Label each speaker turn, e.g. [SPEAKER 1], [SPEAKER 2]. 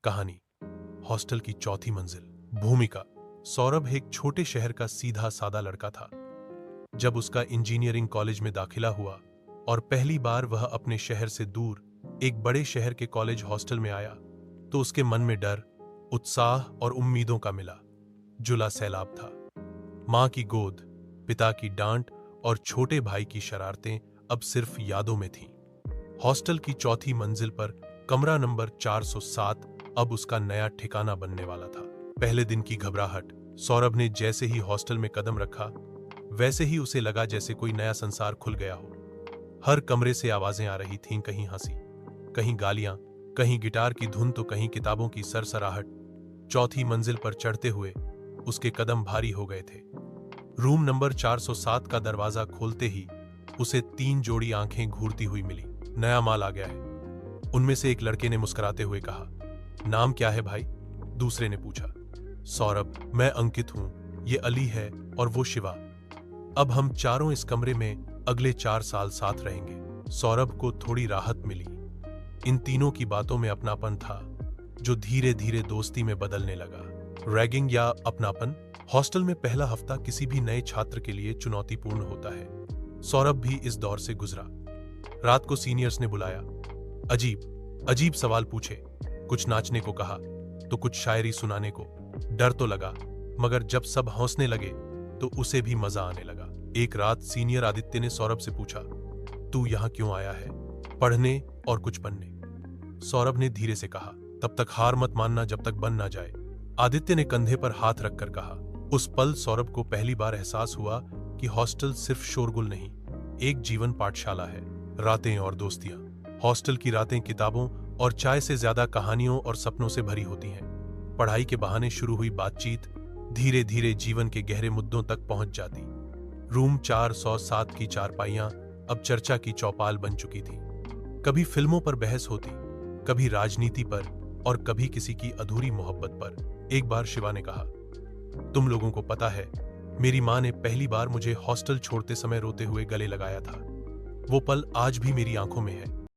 [SPEAKER 1] कहानी हॉस्टल की चौथी मंजिल। भूमिका सौरभ एक छोटे शहर का सीधा सादा लड़का था। जब उसका इंजीनियरिंग कॉलेज में दाखिला हुआ और पहली बार वह अपने शहर से दूर एक बड़े शहर के कॉलेज हॉस्टल में आया तो उसके मन में डर, उत्साह और उम्मीदों का मिला जुला सैलाब था। मां की गोद, पिता की डांट और छोटे भाई की शरारतें अब सिर्फ यादों में थीं। हॉस्टल की चौथी मंजिल पर कमरा नंबर 407 अब उसका नया ठिकाना बनने वाला था। पहले दिन की घबराहट, सौरभ ने जैसे ही हॉस्टल में कदम रखा वैसे ही उसे लगा जैसे कोई नया संसार खुल गया हो। हर कमरे से आवाजें आ रही थीं, कहीं हंसी, कहीं गालियां, कहीं गिटार की धुन तो कहीं किताबों की सरसराहट। चौथी मंजिल पर चढ़ते हुए उसके कदम भारी हो गए थे। रूम नंबर 407 का दरवाजा खोलते ही उसे 3 जोड़ी आंखें घूरती हुई मिली। नया माल आ गया है, उनमें से एक लड़के ने मुस्कुराते हुए कहा। नाम क्या है भाई? दूसरे ने पूछा। सौरभ, मैं अंकित हूं, ये अली है और वो शिवा। अब हम चारों इस कमरे में अगले 4 साल साथ रहेंगे। सौरभ को थोड़ी राहत मिली। इन तीनों की बातों में अपनापन था जो धीरे धीरे दोस्ती में बदलने लगा। रैगिंग या अपनापन? हॉस्टल में पहला हफ्ता किसी भी नए छात्र के लिए चुनौतीपूर्ण होता है। सौरभ भी इस दौर से गुजरा। रात को सीनियर्स ने बुलाया, अजीब अजीब सवाल पूछे, कुछ नाचने को कहा तो कुछ शायरी सुनाने को। डर तो लगा, मगर जब सब हंसने लगे तो उसे भी मजा आने लगा। एक रात सीनियर आदित्य ने सौरभ से पूछा, तू यहां क्यों आया है? पढ़ने और कुछ बनने। सौरभ ने धीरे से कहा, तब तक हार मत मानना जब तक बन ना जाए। आदित्य ने कंधे पर हाथ रखकर कहा। उस पल सौरभ को पहली बार एहसास हुआ कि हॉस्टल सिर्फ शोरगुल नहीं, एक जीवन पाठशाला है। रातें और दोस्तियां। हॉस्टल की रातें किताबों और चाय से ज्यादा कहानियों और सपनों से भरी होती हैं। पढ़ाई के बहाने शुरू हुई बातचीत धीरे धीरे जीवन के गहरे मुद्दों तक पहुंच जाती। रूम 407 की चारपाइयां अब चर्चा की चौपाल बन चुकी थी। कभी फिल्मों पर बहस होती, कभी राजनीति पर और कभी किसी की अधूरी मोहब्बत पर। एक बार शिवा ने कहा, तुम लोगों को पता है, मेरी मां ने पहली बार मुझे हॉस्टल छोड़ते समय रोते हुए गले लगाया था। वो पल आज भी मेरी आंखों में है।